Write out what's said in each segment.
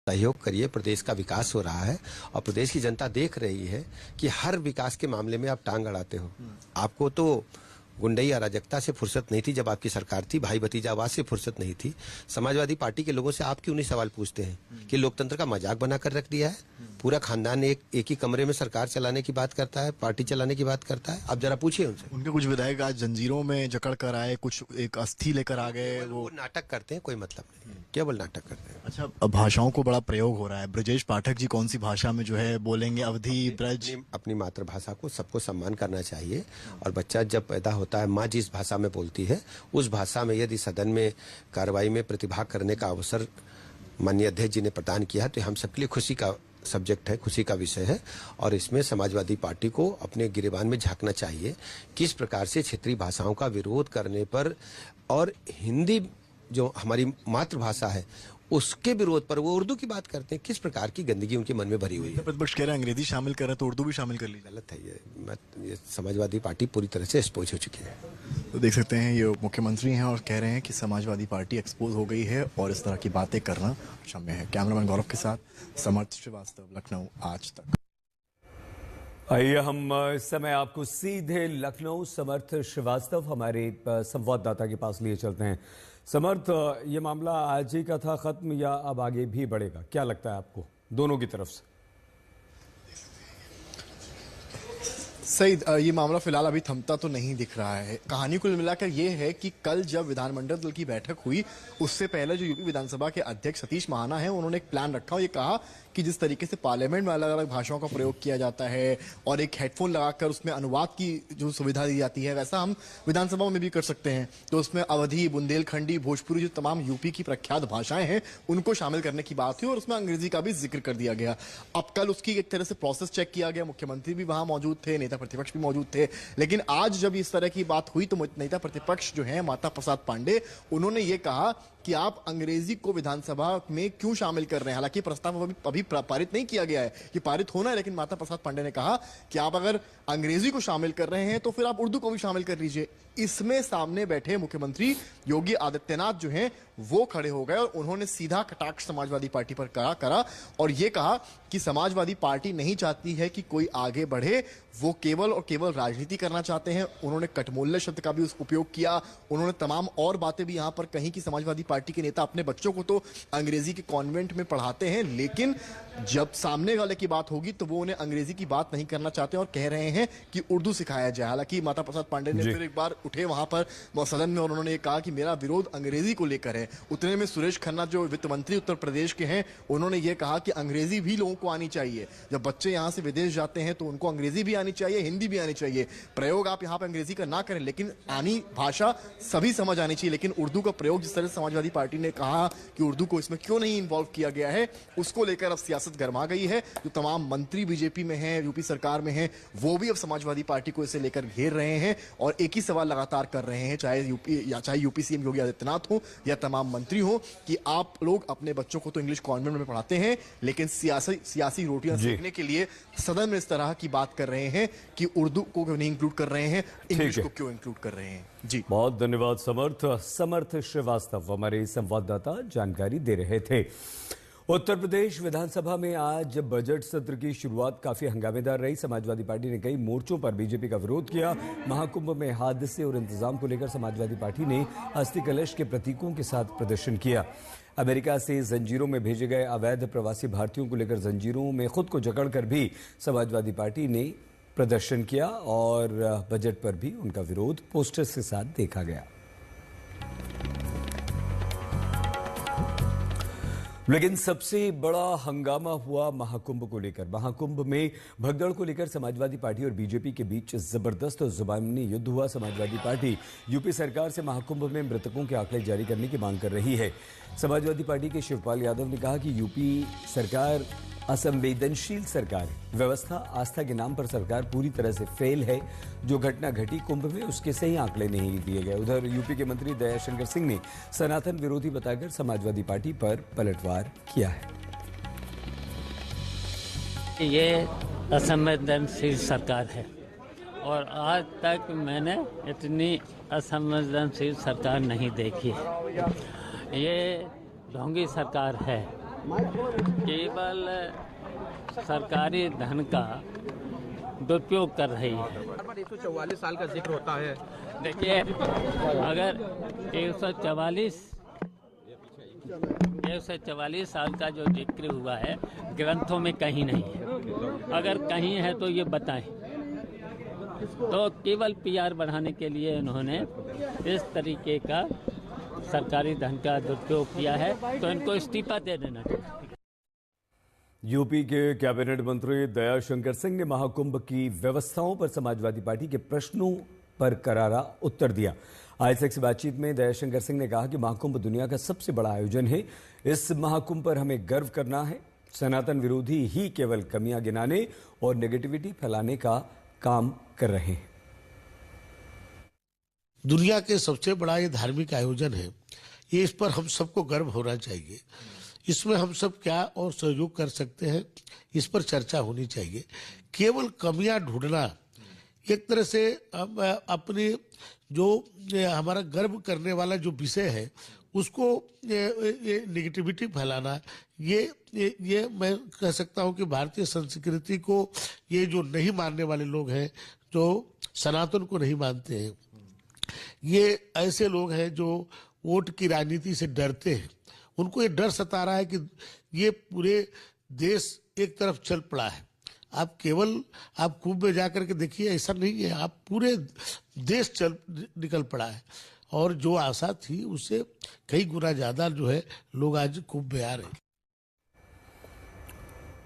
सहयोग करिए। प्रदेश का विकास हो रहा है और प्रदेश की जनता देख रही है कि हर विकास के मामले में आप टांग अड़ाते हो। आपको तो गुंडई अराजकता से फुर्सत नहीं थी जब आपकी सरकार थी, भाई भतीजावाद से फुर्सत नहीं थी। समाजवादी पार्टी के लोगों से आप क्यों नहीं सवाल पूछते हैं कि लोकतंत्र का मजाक बनाकर रख दिया है? पूरा खानदान एक ही कमरे में सरकार चलाने की बात करता है, पार्टी चलाने की बात करता है। आप जरा पूछिए उनसे। उनके कुछ विधायक आज जंजीरों में जकड़ कर आए, कुछ एक अस्थि लेकर आ गए। वो नाटक करते हैं, कोई मतलब नहीं, केवल नाटक करते हैं। अच्छा, अब भाषाओं को बड़ा प्रयोग हो रहा है। ब्रजेश पाठक जी कौन सी भाषा में जो है बोलेंगे? अवधी, ब्रज? अपनी मातृभाषा को सबको सम्मान करना चाहिए और बच्चा जब पैदा होता है, माँ जिस भाषा में बोलती है उस भाषा में यदि सदन में कार्रवाई में प्रतिभाग करने का अवसर माननीय अध्यक्ष जी ने प्रदान किया तो हम सबके लिए खुशी का सब्जेक्ट है, खुशी का विषय है। और इसमें समाजवादी पार्टी को अपने गिरेबान में झांकना चाहिए किस प्रकार से क्षेत्रीय भाषाओं का विरोध करने पर और हिंदी जो हमारी मातृभाषा है उसके विरोध पर, वो उर्दू की बात करते हैं, किस प्रकार की गंदगी उनके मन में भरी हुई है। प्रतिपक्ष कह रहे हैं अंग्रेजी शामिल कर रहे हैं तो उर्दू भी शामिल कर लीजिए। गलत है ये समाजवादी पार्टी पूरी तरह से एक्सपोज हो चुकी है। तो देख सकते हैं ये मुख्यमंत्री हैं और कह रहे हैं कि समाजवादी पार्टी एक्सपोज हो गई है और इस तरह की बातें करना क्षम्य है। कैमरामैन गौरव के साथ समर्थ श्रीवास्तव, लखनऊ आज तक। आइए हम इस समय आपको सीधे लखनऊ समर्थ श्रीवास्तव हमारे संवाददाता के पास लिए चलते हैं। समर्थ, ये मामला आज ही का था खत्म या अब आगे भी बढ़ेगा? क्या लगता है आपको दोनों की तरफ से? सही, ये मामला फिलहाल अभी थमता तो नहीं दिख रहा है। कहानी कुल मिलाकर ये है कि कल जब विधानमंडल दल की बैठक हुई उससे पहले जो यूपी विधानसभा के अध्यक्ष सतीश महाना हैं उन्होंने एक प्लान रखा और ये कहा कि जिस तरीके से पार्लियामेंट में अलग अलग भाषाओं का प्रयोग किया जाता है और एक हेडफोन लगाकर उसमें अनुवाद की जो सुविधा दी जाती है वैसा हम विधानसभा में भी कर सकते हैं। तो उसमें अवधी, बुंदेलखंडी, भोजपुरी जो तमाम यूपी की प्रख्यात भाषाएं हैं उनको शामिल करने की बात हुई और उसमें अंग्रेजी का भी जिक्र कर दिया गया। अब कल उसकी एक तरह से प्रोसेस चेक किया गया, मुख्यमंत्री भी वहां मौजूद थे, नेता प्रतिपक्ष भी मौजूद थे। लेकिन आज जब इस तरह की बात हुई तो नेता प्रतिपक्ष जो है माता प्रसाद पांडे, उन्होंने ये कहा कि आप अंग्रेजी को विधानसभा में क्यों शामिल कर रहे हैं। हालांकि प्रस्ताव अभी पारित नहीं किया गया है कि पारित होना है, लेकिन माता प्रसाद पांडे ने कहा कि आप अगर अंग्रेजी को शामिल कर रहे हैं तो फिर आप उर्दू को भी शामिल कर लीजिए। इसमें सामने बैठे मुख्यमंत्री योगी आदित्यनाथ जो हैं वो खड़े हो गए और उन्होंने सीधा कटाक्ष समाजवादी पार्टी पर करा और ये कहा कि समाजवादी पार्टी नहीं चाहती है कि कोई आगे बढ़े, वो केवल और केवल राजनीति करना चाहते हैं। उन्होंने कटमोल्य शब्द का भी उपयोग किया। उन्होंने तमाम और बातें भी यहां पर कहीं कि समाजवादी पार्टी के नेता अपने बच्चों को तो अंग्रेजी के कॉन्वेंट में पढ़ाते हैं, लेकिन जब सामने वाले की बात होगी तो वो उन्हें अंग्रेजी की बात नहीं करना चाहते और कह रहे हैं कि उर्दू सिखाया जाए। हालांकि माता प्रसाद पांडे ने फिर एक बार उठे वहां पर सदन में और उन्होंने ये कहा कि मेरा विरोध अंग्रेजी को लेकर है। उतने में सुरेश खन्ना जो वित्त मंत्री उत्तर प्रदेश के हैं उन्होंने ये कहा कि अंग्रेजी भी लोगों को आनी चाहिए। जब बच्चे यहां से विदेश जाते हैं तो उनको अंग्रेजी भी आनी चाहिए, हिंदी भी आनी चाहिए। प्रयोग आप यहां पर अंग्रेजी का ना करें, लेकिन आनी भाषा सभी समझ आनी चाहिए। लेकिन उर्दू का प्रयोग जिस तरह से समाजवादी पार्टी ने कहा कि उर्दू को इसमें क्यों नहीं इन्वॉल्व किया गया है, उसको लेकर अब सियासत गर्मा गई है। जो तमाम मंत्री बीजेपी में हैं, यूपी सरकार में हैं, वो भी अब समाजवादी पार्टी को इसे लेकर घेर रहे हैं और एक ही सवाल लगातार कर रहे हैं, चाहे यूपी सीएम योगी आदित्यनाथ हो या तमाम मंत्री हो, कि आप लोग अपने बच्चों को तो इंग्लिश कॉन्वेंट में पढ़ाते हैं, लेकिन सियासी रोटियां सेकने के लिए सदन में इस तरह की बात कर रहे हैं कि उर्दू को क्यों नहीं इंक्लूड कर रहे हैं, इंग्लिश को क्यों इंक्लूड कर रहे हैं। जी बहुत धन्यवाद समर्थ श्रीवास्तव हमारे संवाददाता जानकारी दे रहे थे। उत्तर प्रदेश विधानसभा में आज बजट सत्र की शुरुआत काफी हंगामेदार रही। समाजवादी पार्टी ने कई मोर्चों पर बीजेपी का विरोध किया। महाकुंभ में हादसे और इंतजाम को लेकर समाजवादी पार्टी ने अस्थि कलश के प्रतीकों के साथ प्रदर्शन किया। अमेरिका से जंजीरों में भेजे गए अवैध प्रवासी भारतीयों को लेकर जंजीरों में खुद को जकड़कर भी समाजवादी पार्टी ने प्रदर्शन किया और बजट पर भी उनका विरोध पोस्टर्स के साथ देखा गया। लेकिन सबसे बड़ा हंगामा हुआ महाकुंभ को लेकर। महाकुंभ में भगदड़ को लेकर समाजवादी पार्टी और बीजेपी के बीच जबरदस्त जुबानी युद्ध हुआ। समाजवादी पार्टी यूपी सरकार से महाकुंभ में मृतकों के आंकड़े जारी करने की मांग कर रही है। समाजवादी पार्टी के शिवपाल यादव ने कहा कि यूपी सरकार असंवेदनशील सरकार है। व्यवस्था आस्था के नाम पर सरकार पूरी तरह से फेल है। जो घटना घटी कुंभ में उसके सही आंकड़े नहीं दिए गए। उधर यूपी के मंत्री दयाशंकर सिंह ने सनातन विरोधी बताकर समाजवादी पार्टी पर पलटवार किया है। ये असंवेदनशील सरकार है और आज तक मैंने इतनी असंवेदनशील सरकार नहीं देखी है। ये ढोंगी सरकार है केवल सरकारी धन का दुरुपयोग कर रही है। 144 साल का जिक्र होता है। देखिए, अगर 144 साल का जो जिक्र हुआ है ग्रंथों में कहीं नहीं है, अगर कहीं है तो ये बताएं। तो केवल पीआर बढ़ाने के लिए इन्होंने इस तरीके का सरकारी धन का दुरुपयोग किया है, तो इनको इस्तीफा दे देना चाहिए। यूपी के कैबिनेट मंत्री दयाशंकर सिंह ने महाकुंभ की व्यवस्थाओं पर समाजवादी पार्टी के प्रश्नों पर करारा उत्तर दिया। आईएसएक से बातचीत में दयाशंकर सिंह ने कहा कि महाकुंभ दुनिया का सबसे बड़ा आयोजन है। इस महाकुंभ पर हमें गर्व करना है। सनातन विरोधी ही केवल कमियां गिनाने और नेगेटिविटी फैलाने का काम कर रहे हैं। दुनिया के सबसे बड़ा ये धार्मिक आयोजन है, ये इस पर हम सबको गर्व होना चाहिए। इसमें हम सब क्या और सहयोग कर सकते हैं, इस पर चर्चा होनी चाहिए। केवल कमियां ढूंढना एक तरह से हम अपनी जो हमारा गर्व करने वाला जो विषय है उसको ये निगेटिविटी फैलाना, ये मैं कह सकता हूं कि भारतीय संस्कृति को ये जो नहीं मानने वाले लोग हैं, जो सनातन को नहीं मानते हैं, ये ऐसे लोग हैं जो वोट की राजनीति से डरते हैं। उनको ये डर सता रहा है कि ये पूरे देश एक तरफ चल पड़ा है। आप कुंभ में जाकर के देखिए, ऐसा नहीं है, आप पूरे देश निकल पड़ा है। और जो आशा थी उससे कई गुना ज्यादा जो है लोग आज कुंभ में आ रहे हैं।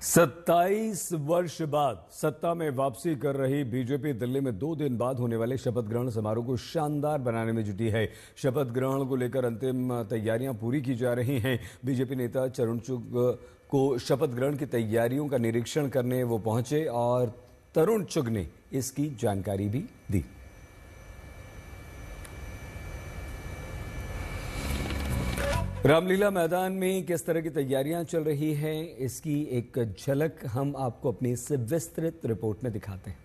27 वर्ष बाद सत्ता में वापसी कर रही बीजेपी दिल्ली में 2 दिन बाद होने वाले शपथ ग्रहण समारोह को शानदार बनाने में जुटी है। शपथ ग्रहण को लेकर अंतिम तैयारियां पूरी की जा रही हैं। बीजेपी नेता तरुण चुग को शपथ ग्रहण की तैयारियों का निरीक्षण करने वो पहुंचे और तरुण चुग ने इसकी जानकारी भी दी। रामलीला मैदान में किस तरह की तैयारियां चल रही हैं, इसकी एक झलक हम आपको अपनी इस विस्तृत रिपोर्ट में दिखाते हैं।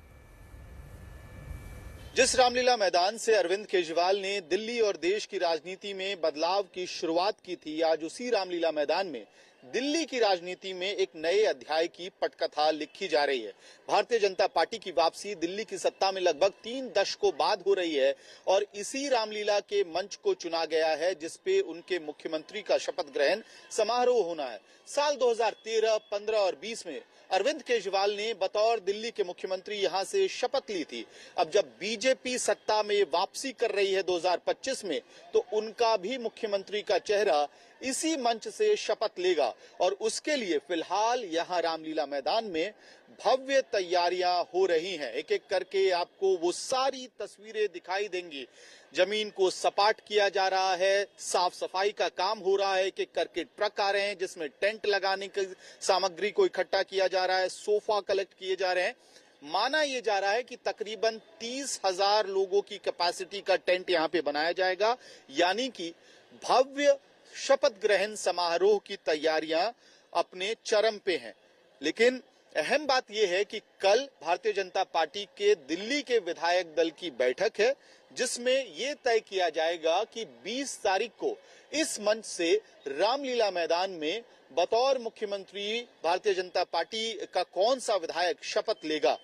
जिस रामलीला मैदान से अरविंद केजरीवाल ने दिल्ली और देश की राजनीति में बदलाव की शुरुआत की थी, आज उसी रामलीला मैदान में दिल्ली की राजनीति में एक नए अध्याय की पटकथा लिखी जा रही है। भारतीय जनता पार्टी की वापसी दिल्ली की सत्ता में लगभग 3 दशकों बाद हो रही है और इसी रामलीला के मंच को चुना गया है जिसपे उनके मुख्यमंत्री का शपथ ग्रहण समारोह होना है। साल 2013, 15 और 20 में अरविंद केजरीवाल ने बतौर दिल्ली के मुख्यमंत्री यहां से शपथ ली थी। अब जब बीजेपी सत्ता में वापसी कर रही है 2025 में, तो उनका भी मुख्यमंत्री का चेहरा इसी मंच से शपथ लेगा और उसके लिए फिलहाल यहां रामलीला मैदान में भव्य तैयारियां हो रही हैं। एक एक करके आपको वो सारी तस्वीरें दिखाई देंगी। जमीन को सपाट किया जा रहा है, साफ सफाई का काम हो रहा है, एक एक करके ट्रक आ रहे हैं जिसमें टेंट लगाने की सामग्री को इकट्ठा किया जा रहा है, सोफा कलेक्ट किए जा रहे हैं। माना यह जा रहा है कि तकरीबन 30,000 लोगों की कैपेसिटी का टेंट यहां पे बनाया जाएगा, यानी कि भव्य शपथ ग्रहण समारोह की तैयारियां अपने चरम पे हैं। लेकिन अहम बात यह है कि कल भारतीय जनता पार्टी के दिल्ली के विधायक दल की बैठक है जिसमें यह तय किया जाएगा कि 20 तारीख को इस मंच से रामलीला मैदान में बतौर मुख्यमंत्री भारतीय जनता पार्टी का कौन सा विधायक शपथ लेगा।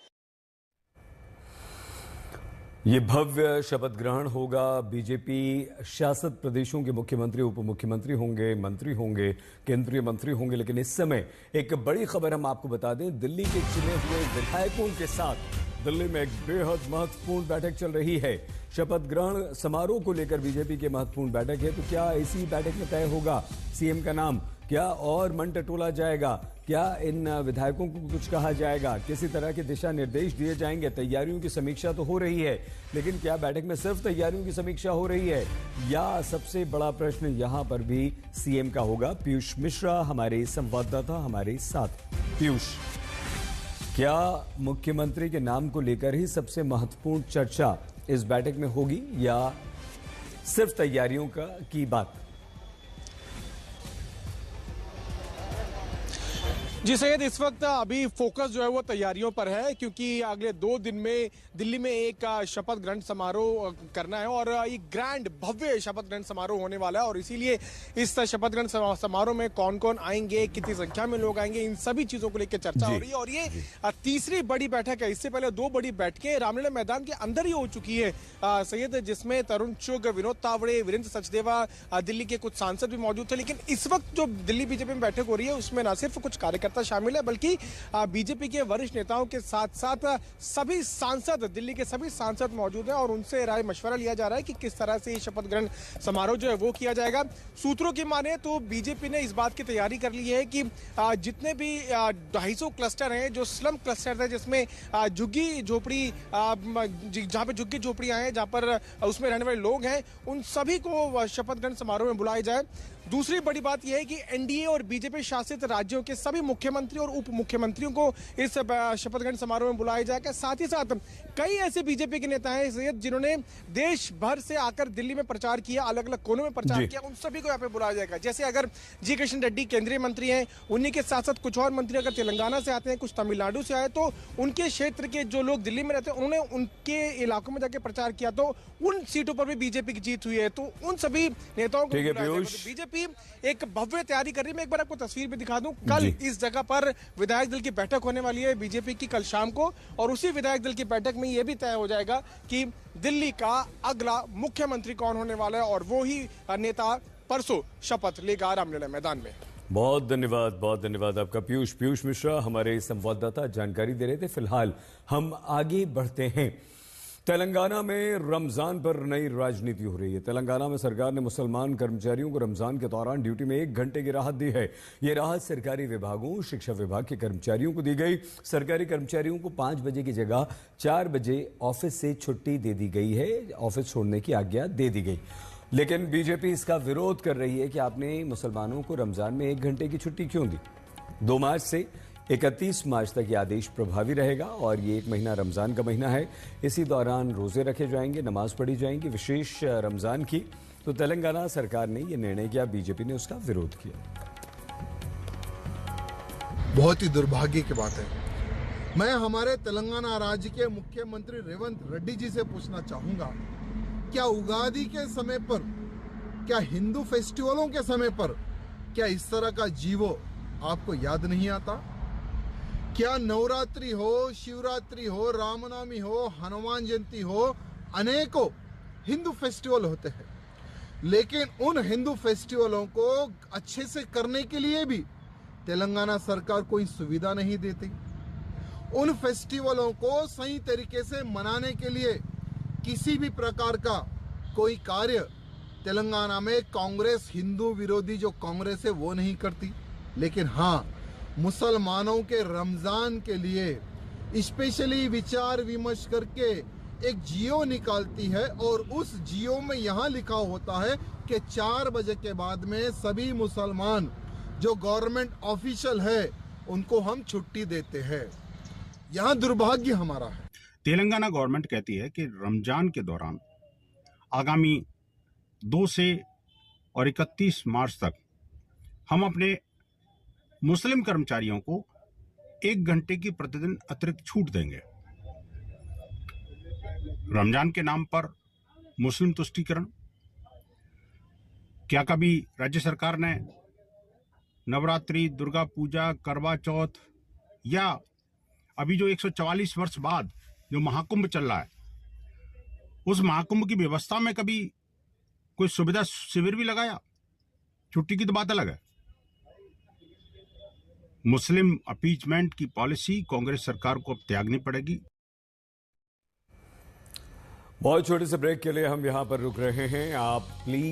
ये भव्य शपथ ग्रहण होगा। बीजेपी शासित प्रदेशों के मुख्यमंत्री, उप मुख्यमंत्री होंगे, मंत्री होंगे, केंद्रीय मंत्री होंगे। लेकिन इस समय एक बड़ी खबर हम आपको बता दें, दिल्ली के चुने हुए विधायकों के साथ दिल्ली में एक बेहद महत्वपूर्ण बैठक चल रही है। शपथ ग्रहण समारोह को लेकर बीजेपी की महत्वपूर्ण बैठक है। तो क्या इसी बैठक में तय होगा सीएम का नाम? क्या और मन टटोला जाएगा? क्या इन विधायकों को कुछ कहा जाएगा? किसी तरह के दिशा निर्देश दिए जाएंगे? तैयारियों की समीक्षा तो हो रही है, लेकिन क्या बैठक में सिर्फ तैयारियों की समीक्षा हो रही है या सबसे बड़ा प्रश्न यहां पर भी सीएम का होगा? पीयूष मिश्रा हमारे संवाददाता हमारे साथ। पीयूष, क्या मुख्यमंत्री के नाम को लेकर ही सबसे महत्वपूर्ण चर्चा इस बैठक में होगी या सिर्फ तैयारियों की बात? जी सैयद, इस वक्त अभी फोकस जो है वो तैयारियों पर है, क्योंकि अगले 2 दिन में दिल्ली में एक शपथ ग्रहण समारोह करना है और ये ग्रैंड भव्य शपथ ग्रहण समारोह होने वाला है। और इसीलिए इस शपथ ग्रहण समारोह में कौन कौन आएंगे, कितनी संख्या में लोग आएंगे, इन सभी चीजों को लेकर चर्चा हो रही है। और ये तीसरी बड़ी बैठक है। इससे पहले 2 बड़ी बैठकें रामलीला मैदान के अंदर ही हो चुकी है सैयद, जिसमें तरुण चुग, विनोद तावड़े, वीरेंद्र सचदेवा, दिल्ली के कुछ सांसद भी मौजूद थे। लेकिन इस वक्त जो दिल्ली बीजेपी में बैठक हो रही है उसमें न सिर्फ कुछ कार्यकर्ता शामिल है, बल्कि बीजेपी के वरिष्ठ नेताओं के साथ साथ सभी सांसद, दिल्ली के सभी सांसद मौजूद हैं और उनसे राय मशवरा लिया जा रहा है कि किस तरह से ये शपथ ग्रहण समारोह जो है वो किया जाएगा। सूत्रों की माने तो बीजेपी ने इस बात की तैयारी कर ली है कि जितने भी 250 क्लस्टर हैं, जो स्लम क्लस्टर है, जिसमें झुग्गी झोपड़ी, जहां पे झुग्गी झोपड़ियां हैं, जहां पर उसमें रहने वाले लोग हैं, उन सभी को शपथ ग्रहण समारोह में बुलाया जाए। दूसरी बड़ी बात यह है कि एनडीए और बीजेपी शासित राज्यों के सभी मुख्यमंत्री और उप मुख्यमंत्रियों को इस शपथ ग्रहण समारोह में बुलाया जाएगा। साथ ही साथ कई ऐसे बीजेपी के नेता हैं सैयद जिन्होंने देश भर से आकर दिल्ली में प्रचार किया, अलग अलग कोनों में प्रचार किया, उन सभी को यहाँ पे बुलाया जाएगा। जैसे अगर जी किशन रेड्डी केंद्रीय मंत्री हैं, उन्हीं के साथ साथ कुछ और मंत्री अगर तेलंगाना से आते हैं, कुछ तमिलनाडु से आए, तो उनके क्षेत्र के जो लोग दिल्ली में रहते हैं उन्होंने उनके इलाकों में जाकर प्रचार किया, तो उन सीटों पर भी बीजेपी की जीत हुई है। तो उन सभी नेताओं को बीजेपी एक भव्य तैयारी कर रही है। मैं एक बार आपको तस्वीर भी दिखा दूं। कल इस जगह पर विधायक दल की बैठक होने वाली है बीजेपी की, कल शाम को, और उसी विधायक दल की बैठक में यह भी तय हो जाएगा कि दिल्ली का अगला मुख्यमंत्री कौन होने वाला है, और वो ही नेता परसों शपथ लेगा रामलीला मैदान में। बहुत धन्यवाद आपका पीयूष मिश्रा, हमारे संवाददाता जानकारी दे रहे थे। फिलहाल हम आगे बढ़ते हैं। तेलंगाना में रमजान पर नई राजनीति हो रही है। तेलंगाना में सरकार ने मुसलमान कर्मचारियों को रमजान के दौरान ड्यूटी में 1 घंटे की राहत दी है। ये राहत सरकारी विभागों, शिक्षा विभाग के कर्मचारियों को दी गई। सरकारी कर्मचारियों को 5 बजे की जगह 4 बजे ऑफिस से छुट्टी दे दी गई है, ऑफिस छोड़ने की आज्ञा दे दी गई। लेकिन बीजेपी इसका विरोध कर रही है कि आपने मुसलमानों को रमजान में 1 घंटे की छुट्टी क्यों दी। 2 मार्च से 31 मार्च तक ये आदेश प्रभावी रहेगा और ये 1 महीना रमजान का महीना है। इसी दौरान रोजे रखे जाएंगे, नमाज पढ़ी जाएंगी, विशेष रमजान की। तो तेलंगाना सरकार ने ये निर्णय किया, बीजेपी ने उसका विरोध किया। बहुत ही दुर्भाग्य की बात है। मैं हमारे तेलंगाना राज्य के मुख्यमंत्री रेवंत रेड्डी जी से पूछना चाहूंगा, क्या उगादी के समय पर, क्या हिंदू फेस्टिवलों के समय पर, क्या इस तरह का जीवो आपको याद नहीं आता? क्या नवरात्रि हो, शिवरात्रि हो, रामनवमी हो, हनुमान जयंती हो, अनेकों हिंदू फेस्टिवल होते हैं, लेकिन उन हिंदू फेस्टिवलों को अच्छे से करने के लिए भी तेलंगाना सरकार कोई सुविधा नहीं देती। उन फेस्टिवलों को सही तरीके से मनाने के लिए किसी भी प्रकार का कोई कार्य तेलंगाना में कांग्रेस, हिंदू विरोधी जो कांग्रेस है वो नहीं करती। लेकिन हाँ, मुसलमानों के रमजान के लिए स्पेशली विचार विमर्श करके एक जियो निकालती है और उस जियो में यहाँ लिखा होता है कि 4 बजे के बाद में सभी मुसलमान जो गवर्नमेंट ऑफिशियल है उनको हम छुट्टी देते हैं। यहाँ दुर्भाग्य हमारा है। तेलंगाना गवर्नमेंट कहती है कि रमजान के दौरान आगामी 2 से और 31 मार्च तक हम अपने मुस्लिम कर्मचारियों को 1 घंटे की प्रतिदिन अतिरिक्त छूट देंगे। रमजान के नाम पर मुस्लिम तुष्टीकरण। क्या कभी राज्य सरकार ने नवरात्रि, दुर्गा पूजा, करवा चौथ या अभी जो 144 वर्ष बाद जो महाकुंभ चल रहा है, उस महाकुंभ की व्यवस्था में कभी कोई सुविधा शिविर भी लगाया? छुट्टी की तो बात अलग है। मुस्लिम अपीचमेंट की पॉलिसी कांग्रेस सरकार को अब त्यागनी पड़ेगी। बहुत छोटे से ब्रेक के लिए हम यहां पर रुक रहे हैं। आप प्लीज